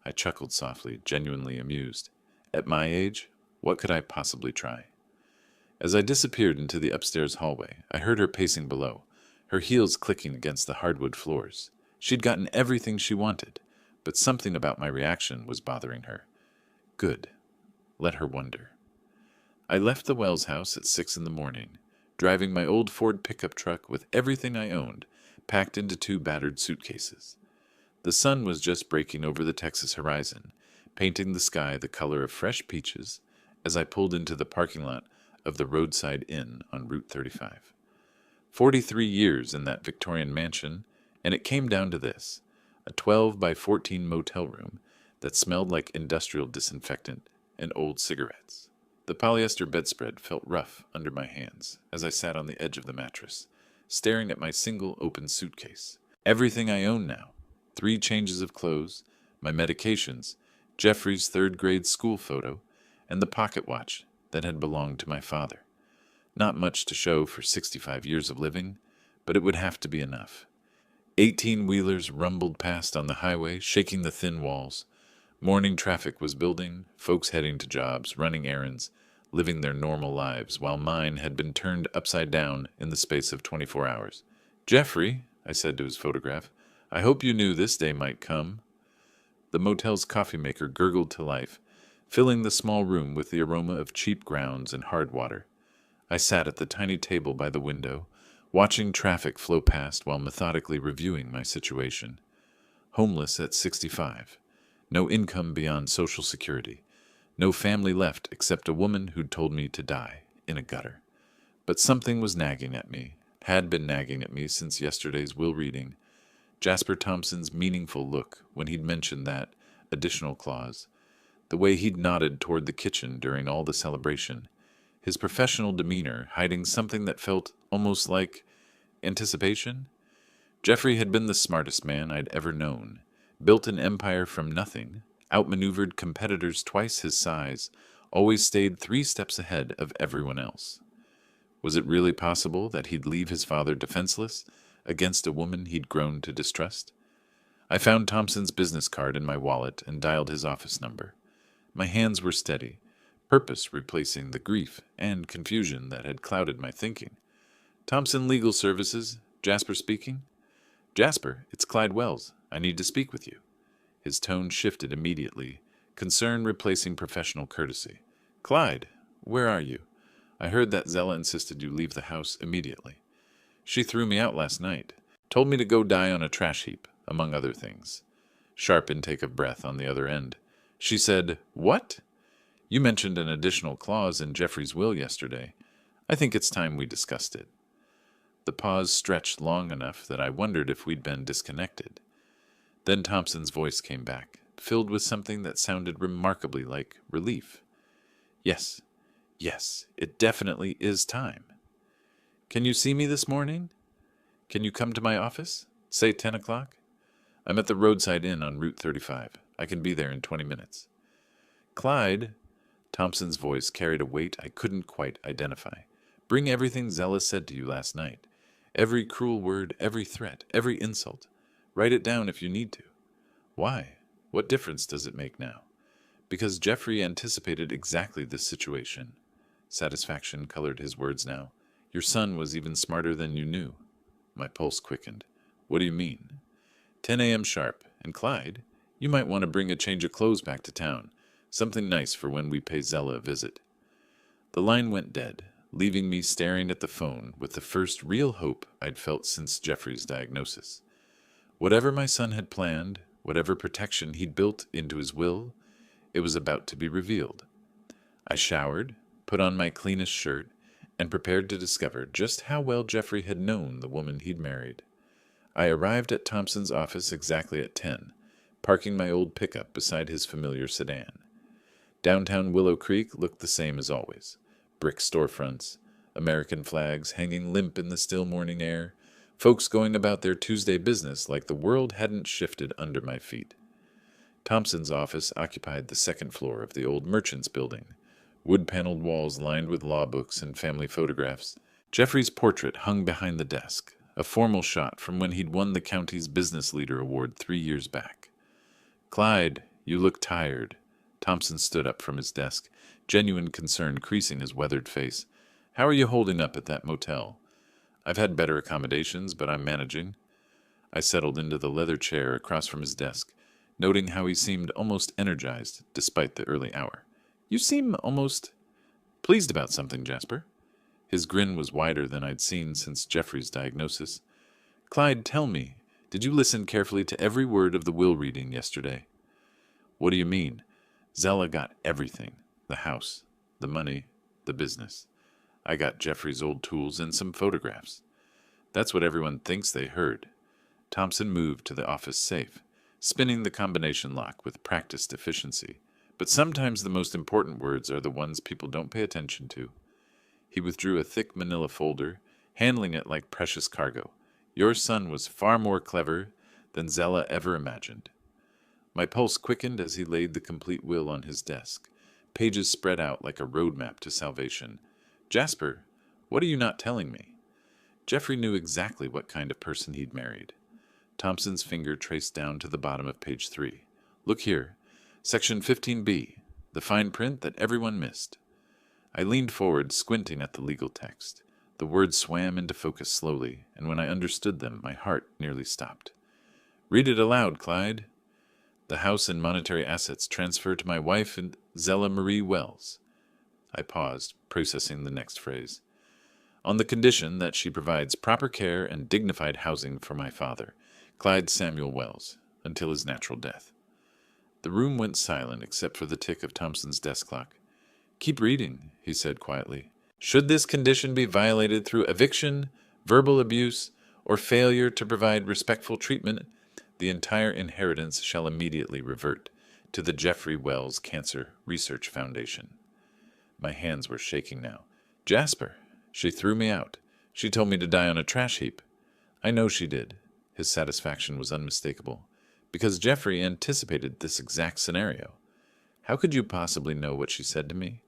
I chuckled softly, genuinely amused. At my age, what could I possibly try? As I disappeared into the upstairs hallway, I heard her pacing below, her heels clicking against the hardwood floors. She'd gotten everything she wanted, but something about my reaction was bothering her. Good. Let her wonder. I left the Wells house at 6 in the morning, driving my old Ford pickup truck with everything I owned, packed into 2 battered suitcases. The sun was just breaking over the Texas horizon, painting the sky the color of fresh peaches as I pulled into the parking lot of the roadside inn on Route 35. 43 years in that Victorian mansion, and it came down to this: a 12 by 14 motel room that smelled like industrial disinfectant and old cigarettes. The polyester bedspread felt rough under my hands as I sat on the edge of the mattress, staring at my single open suitcase. Everything I own now: 3 changes of clothes, my medications, Jeffrey's 3rd grade school photo, and the pocket watch that had belonged to my father. Not much to show for 65 years of living, but it would have to be enough. 18-wheelers rumbled past on the highway, shaking the thin walls. Morning traffic was building, folks heading to jobs, running errands, living their normal lives, while mine had been turned upside down in the space of 24 hours. "Jeffrey," I said to his photograph, "I hope you knew this day might come." The motel's coffee maker gurgled to life, filling the small room with the aroma of cheap grounds and hard water. I sat at the tiny table by the window, watching traffic flow past while methodically reviewing my situation. Homeless at 65. No income beyond Social Security. No family left except a woman who'd told me to die in a gutter. But something was nagging at me, had been nagging at me since yesterday's will reading. Jasper Thompson's meaningful look when he'd mentioned that additional clause, the way he'd nodded toward the kitchen during all the celebration, his professional demeanor hiding something that felt almost like anticipation. Jeffrey had been the smartest man I'd ever known, built an empire from nothing, outmaneuvered competitors twice his size, always stayed 3 steps ahead of everyone else. Was it really possible that he'd leave his father defenseless against a woman he'd grown to distrust? I found Thompson's business card in my wallet and dialed his office number. My hands were steady, purpose replacing the grief and confusion that had clouded my thinking. "Thompson Legal Services, Jasper speaking." "Jasper, it's Clyde Wells. I need to speak with you." His tone shifted immediately, concern replacing professional courtesy. "Clyde, where are you? I heard that Zella insisted you leave the house immediately. She threw me out last night, told me to go die on a trash heap, among other things." Sharp intake of breath on the other end. She said, "What? You mentioned an additional clause in Jeffrey's will yesterday. I think it's time we discussed it." The pause stretched long enough that I wondered if we'd been disconnected. Then Thompson's voice came back, filled with something that sounded remarkably like relief. Yes, it definitely is time. "Can you see me this morning? Can you come to my office? Say 10 o'clock? I'm at the roadside inn on Route 35. I can be there in 20 minutes. "Clyde," Thompson's voice carried a weight I couldn't quite identify. "Bring everything Zella said to you last night. Every cruel word, every threat, every insult. Write it down if you need to." "Why? What difference does it make now?" "Because Jeffrey anticipated exactly this situation." Satisfaction colored his words now. "Your son was even smarter than you knew." My pulse quickened. "What do you mean?" 10 a.m. sharp. And Clyde, you might want to bring a change of clothes back to town. Something nice for when we pay Zella a visit. The line went dead, leaving me staring at the phone with the first real hope I'd felt since Jeffrey's diagnosis. Whatever my son had planned, whatever protection he'd built into his will, it was about to be revealed. I showered, put on my cleanest shirt, and prepared to discover just how well Jeffrey had known the woman he'd married. I arrived at Thompson's office exactly at 10, parking my old pickup beside his familiar sedan. Downtown Willow Creek looked the same as always. Brick storefronts, American flags hanging limp in the still morning air, folks going about their Tuesday business like the world hadn't shifted under my feet. Thompson's office occupied the 2nd floor of the old Merchants Building, wood-paneled walls lined with law books and family photographs. Jeffrey's portrait hung behind the desk, a formal shot from when he'd won the county's Business Leader Award 3 years back. "Clyde, you look tired." Thompson stood up from his desk, genuine concern creasing his weathered face. "How are you holding up at that motel?" "I've had better accommodations, but I'm managing." I settled into the leather chair across from his desk, noting how he seemed almost energized despite the early hour. "You seem almost pleased about something, Jasper." His grin was wider than I'd seen since Jeffrey's diagnosis. "Clyde, tell me, did you listen carefully to every word of the will reading yesterday?" "What do you mean?" "Zella got everything. The house, the money, the business. I got Jeffrey's old tools and some photographs." "That's what everyone thinks they heard." Thompson moved to the office safe, spinning the combination lock with practiced efficiency. "But sometimes the most important words are the ones people don't pay attention to." He withdrew a thick manila folder, handling it like precious cargo. "Your son was far more clever than Zella ever imagined." My pulse quickened as he laid the complete will on his desk, pages spread out like a roadmap to salvation. "Jasper, what are you not telling me?" Jeffrey knew exactly what kind of person he'd married. Thompson's finger traced down to the bottom of page 3. "Look here, section 15B, the fine print that everyone missed." I leaned forward, squinting at the legal text. The words swam into focus slowly, and when I understood them, my heart nearly stopped. "Read it aloud, Clyde." "The house and monetary assets transfer to my wife and Zella Marie Wells." I paused, processing the next phrase. "On the condition that she provides proper care and dignified housing for my father, Clyde Samuel Wells, until his natural death." The room went silent except for the tick of Thompson's desk clock. "Keep reading," he said quietly. "Should this condition be violated through eviction, verbal abuse, or failure to provide respectful treatment, the entire inheritance shall immediately revert to the Jeffrey Wells Cancer Research Foundation." My hands were shaking now. "Jasper, she threw me out. She told me to die on a trash heap." "I know she did." His satisfaction was unmistakable. "Because Jeffrey anticipated this exact scenario." "How could you possibly know what she said to me?"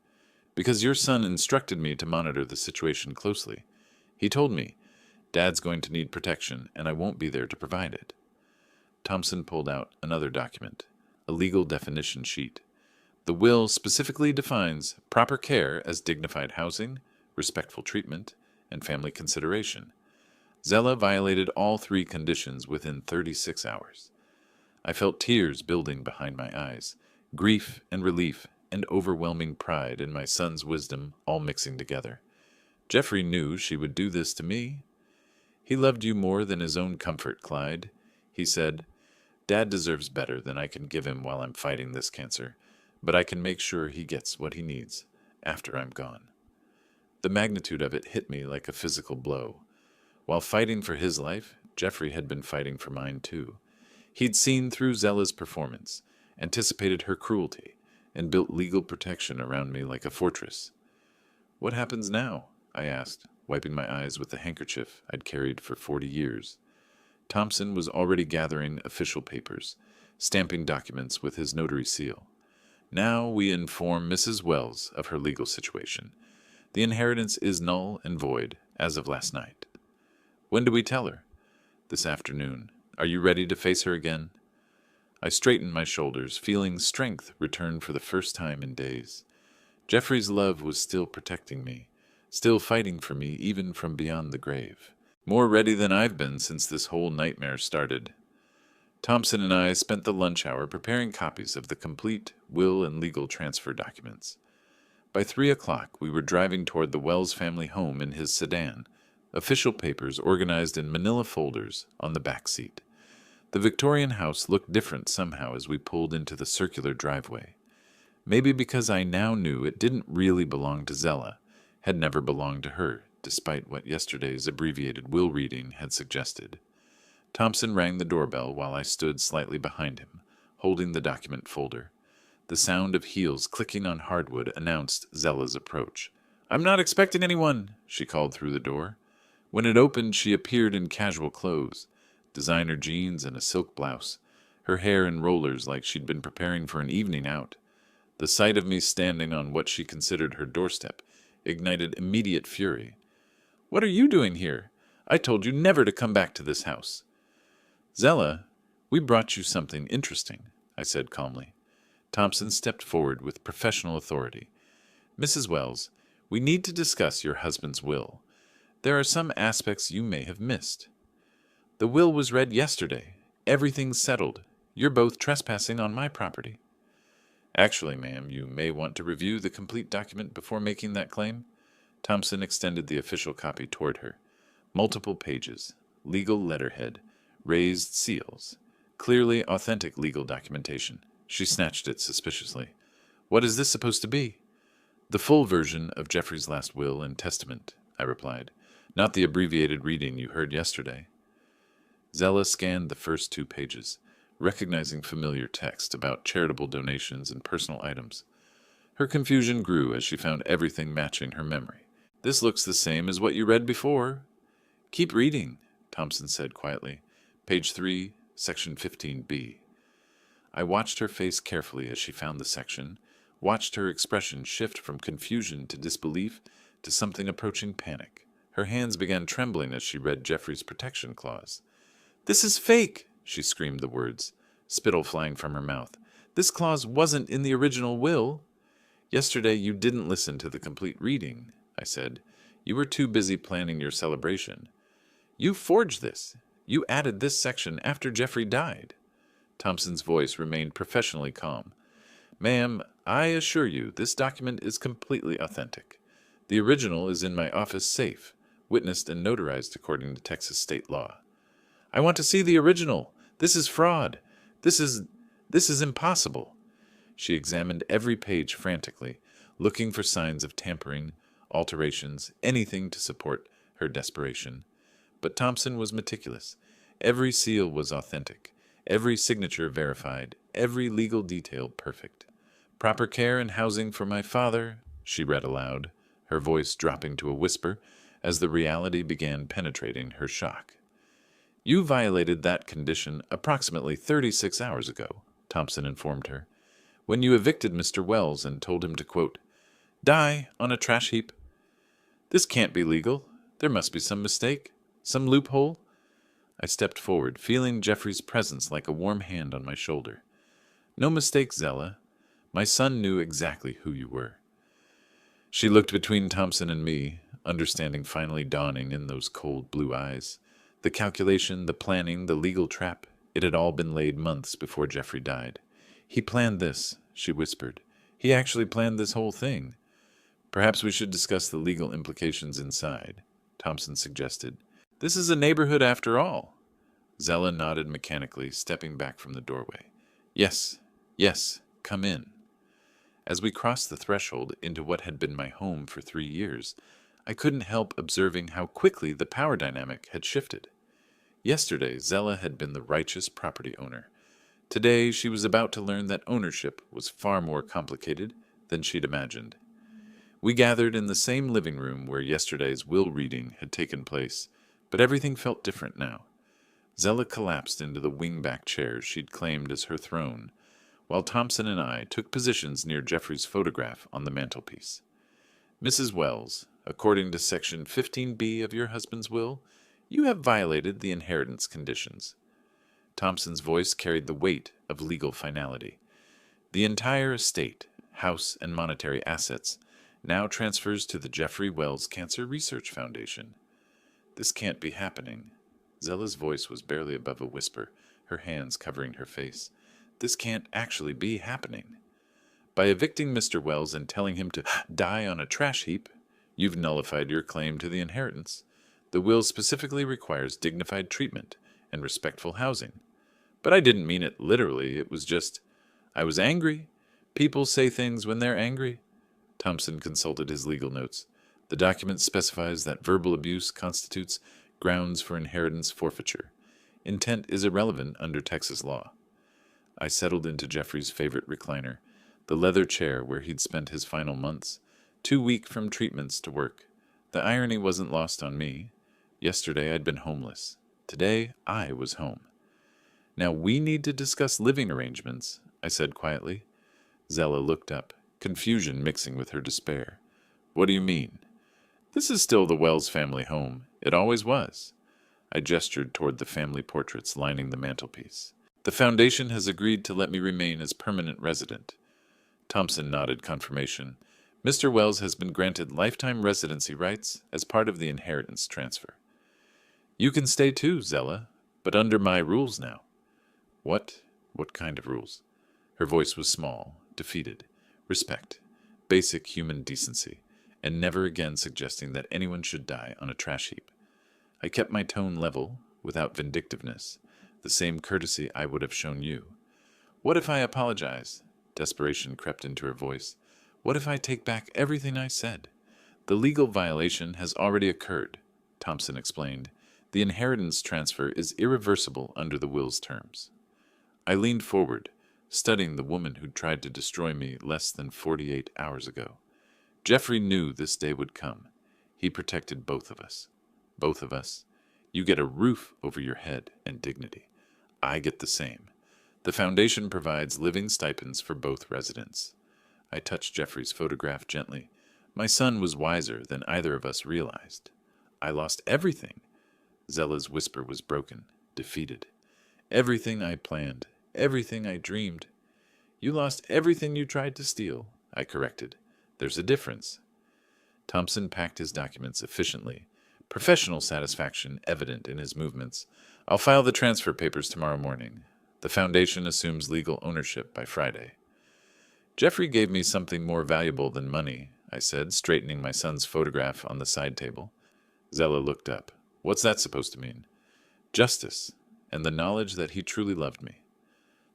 "Because your son instructed me to monitor the situation closely. He told me, Dad's going to need protection, and I won't be there to provide it." Thompson pulled out another document, a legal definition sheet. "The will specifically defines proper care as dignified housing, respectful treatment, and family consideration. Zella violated all 3 conditions within 36 hours. I felt tears building behind my eyes, grief and relief and overwhelming pride in my son's wisdom all mixing together. Jeffrey knew she would do this to me. "He loved you more than his own comfort, Clyde," he said. "Dad deserves better than I can give him while I'm fighting this cancer, but I can make sure he gets what he needs after I'm gone." The magnitude of it hit me like a physical blow. While fighting for his life, Jeffrey had been fighting for mine too. He'd seen through Zella's performance, anticipated her cruelty, and built legal protection around me like a fortress. "What happens now?" I asked, wiping my eyes with the handkerchief I'd carried for 40 years. Thompson was already gathering official papers, stamping documents with his notary seal. "Now we inform Mrs. Wells of her legal situation. The inheritance is null and void as of last night." "When do we tell her?" "This afternoon. Are you ready to face her again?" I straightened my shoulders, feeling strength return for the first time in days. Jeffrey's love was still protecting me, still fighting for me even from beyond the grave. More ready than I've been since this whole nightmare started. Thompson and I spent the lunch hour preparing copies of the complete will and legal transfer documents. By 3 o'clock, we were driving toward the Wells family home in his sedan, official papers organized in manila folders on the back seat. The Victorian house looked different somehow as we pulled into the circular driveway. Maybe because I now knew it didn't really belong to Zella, had never belonged to her, despite what yesterday's abbreviated will reading had suggested. Thompson rang the doorbell while I stood slightly behind him, holding the document folder. The sound of heels clicking on hardwood announced Zella's approach. "I'm not expecting anyone," she called through the door. When it opened, she appeared in casual clothes, designer jeans and a silk blouse, her hair in rollers like she'd been preparing for an evening out. The sight of me standing on what she considered her doorstep ignited immediate fury. "What are you doing here? I told you never to come back to this house." "Zella, we brought you something interesting," I said calmly. Thompson stepped forward with professional authority. "Mrs. Wells, we need to discuss your husband's will. There are some aspects you may have missed. The will was read yesterday. Everything's settled. You're both trespassing on my property." "Actually, ma'am, you may want to review the complete document before making that claim." Thompson extended the official copy toward her. Multiple pages, legal letterhead, raised seals, clearly authentic legal documentation. She snatched it suspiciously. "What is this supposed to be?" "The full version of Jeffrey's last will and testament," I replied, "not the abbreviated reading you heard yesterday." Zella scanned the first 2 pages, recognizing familiar text about charitable donations and personal items. Her confusion grew as she found everything matching her memory. "This looks the same as what you read before." "Keep reading," Thompson said quietly. "Page 3, section 15B. I watched her face carefully as she found the section, watched her expression shift from confusion to disbelief to something approaching panic. Her hands began trembling as she read Jeffrey's protection clause. "This is fake!" She screamed the words, spittle flying from her mouth. "This clause wasn't in the original will." "Yesterday you didn't listen to the complete reading," I said. "You were too busy planning your celebration." "You forged this. You added this section after Jeffrey died." Thompson's voice remained professionally calm. "Ma'am, I assure you this document is completely authentic. The original is in my office safe, witnessed and notarized according to Texas state law." "I want to see the original. This is fraud. This is impossible." She examined every page frantically, looking for signs of tampering, alterations, anything to support her desperation. But Thompson was meticulous. Every seal was authentic, every signature verified, every legal detail perfect. "Proper care and housing for my father," she read aloud, her voice dropping to a whisper as the reality began penetrating her shock. "You violated that condition approximately 36 hours ago," Thompson informed her, "when you evicted Mr. Wells and told him to, quote, die on a trash heap. This can't be legal. There must be some mistake, some loophole." I stepped forward, feeling Jeffrey's presence like a warm hand on my shoulder. "No mistake, Zella. My son knew exactly who you were." She looked between Thompson and me, understanding finally dawning in those cold blue eyes. The calculation, the planning, the legal trap, it had all been laid months before Jeffrey died. "He planned this," she whispered. "He actually planned this whole thing." "Perhaps we should discuss the legal implications inside," Thompson suggested. "This is a neighborhood after all." Zella nodded mechanically, stepping back from the doorway. Yes, come in." As we crossed the threshold into what had been my home for 3 years, I couldn't help observing how quickly the power dynamic had shifted. Yesterday, Zella had been the righteous property owner. Today, she was about to learn that ownership was far more complicated than she'd imagined. We gathered in the same living room where yesterday's will reading had taken place, but everything felt different now. Zella collapsed into the wingback chair she'd claimed as her throne, while Thompson and I took positions near Jeffrey's photograph on the mantelpiece. "Mrs. Wells, according to Section 15B of your husband's will, you have violated the inheritance conditions." Thompson's voice carried the weight of legal finality. "The entire estate, house, and monetary assets now transfers to the Jeffrey Wells Cancer Research Foundation." "This can't be happening." Zella's voice was barely above a whisper, her hands covering her face. "This can't actually be happening. By evicting Mr. Wells and telling him to die on a trash heap, you've nullified your claim to the inheritance. The will specifically requires dignified treatment and respectful housing. But I didn't mean it literally. It was just, I was angry. People say things when they're angry." Thompson consulted his legal notes. "The document specifies that verbal abuse constitutes grounds for inheritance forfeiture. Intent is irrelevant under Texas law." I settled into Jeffrey's favorite recliner, the leather chair where he'd spent his final months, too weak from treatments to work. The irony wasn't lost on me. Yesterday I'd been homeless. Today I was home. "Now we need to discuss living arrangements," I said quietly. Zella looked up, confusion mixing with her despair. What do you mean? This is still the Wells family home. It always was. I gestured toward the family portraits lining the mantelpiece. The foundation has agreed to let me remain as permanent resident. Thompson nodded confirmation. Mr. Wells has been granted lifetime residency rights as part of the inheritance transfer. You can stay too, Zella, but under my rules now. What? What kind of rules? Her voice was small, defeated. Respect. Basic human decency. And never again suggesting that anyone should die on a trash heap. I kept my tone level, without vindictiveness, the same courtesy I would have shown you. What if I apologize? Desperation crept into her voice. What if I take back everything I said? The legal violation has already occurred, Thompson explained. The inheritance transfer is irreversible under the will's terms. I leaned forward, studying the woman who'd tried to destroy me less than 48 hours ago. Jeffrey knew this day would come. He protected both of us. Both of us. You get a roof over your head and dignity. I get the same. The foundation provides living stipends for both residents. I touched Jeffrey's photograph gently. My son was wiser than either of us realized. I lost everything. Zella's whisper was broken, defeated. Everything I planned, everything I dreamed. You lost everything you tried to steal, I corrected. There's a difference. Thompson packed his documents efficiently, professional satisfaction evident in his movements. I'll file the transfer papers tomorrow morning. The foundation assumes legal ownership by Friday. Jeffrey gave me something more valuable than money, I said, straightening my son's photograph on the side table. Zella looked up. What's that supposed to mean? Justice, and the knowledge that he truly loved me.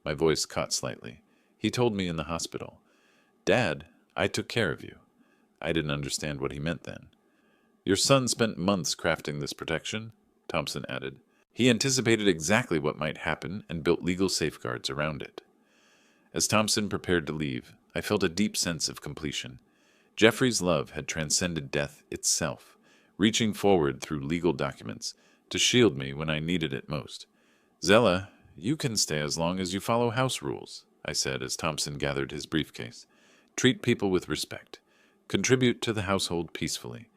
My voice caught slightly. He told me in the hospital, Dad, I took care of you. I didn't understand what he meant then. Your son spent months crafting this protection, Thompson added. He anticipated exactly what might happen and built legal safeguards around it. As Thompson prepared to leave, I felt a deep sense of completion. Jeffrey's love had transcended death itself, reaching forward through legal documents to shield me when I needed it most. Zella, you can stay as long as you follow house rules, I said as Thompson gathered his briefcase. Treat people with respect. Contribute to the household peacefully.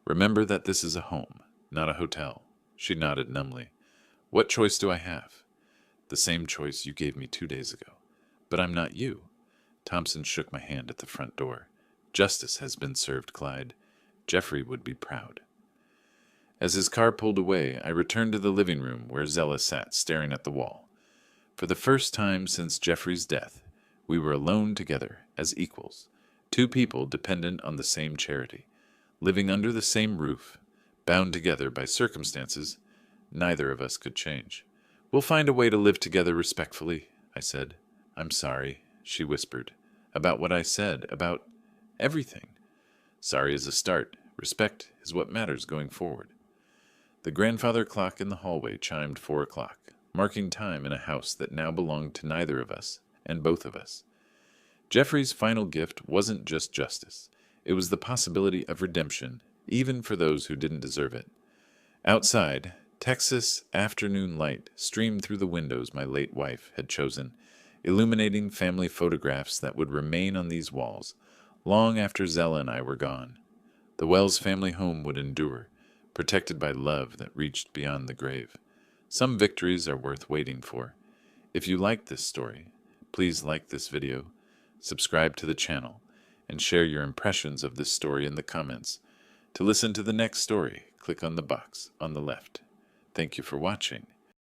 Remember that this is a home, not a hotel. She nodded numbly. What choice do I have? The same choice you gave me 2 days ago. But I'm not you. Thompson shook my hand at the front door. Justice has been served, Clyde. Jeffrey would be proud. As his car pulled away, I returned to the living room where Zella sat staring at the wall. For the first time since Jeffrey's death, we were alone together as equals, two people dependent on the same charity, living under the same roof, bound together by circumstances neither of us could change. We'll find a way to live together respectfully, I said. I'm sorry, she whispered, about what I said, about everything. Sorry is a start. Respect is what matters going forward. The grandfather clock in the hallway chimed 4 o'clock, marking time in a house that now belonged to neither of us, and both of us. Jeffrey's final gift wasn't just justice. It was the possibility of redemption, even for those who didn't deserve it. Outside, Texas afternoon light streamed through the windows my late wife had chosen, illuminating family photographs that would remain on these walls long after Zella and I were gone. The Wells family home would endure, protected by love that reached beyond the grave. Some victories are worth waiting for. If you like this story, please like this video, subscribe to the channel, and share your impressions of this story in the comments. To listen to the next story, click on the box on the left. Thank you for watching.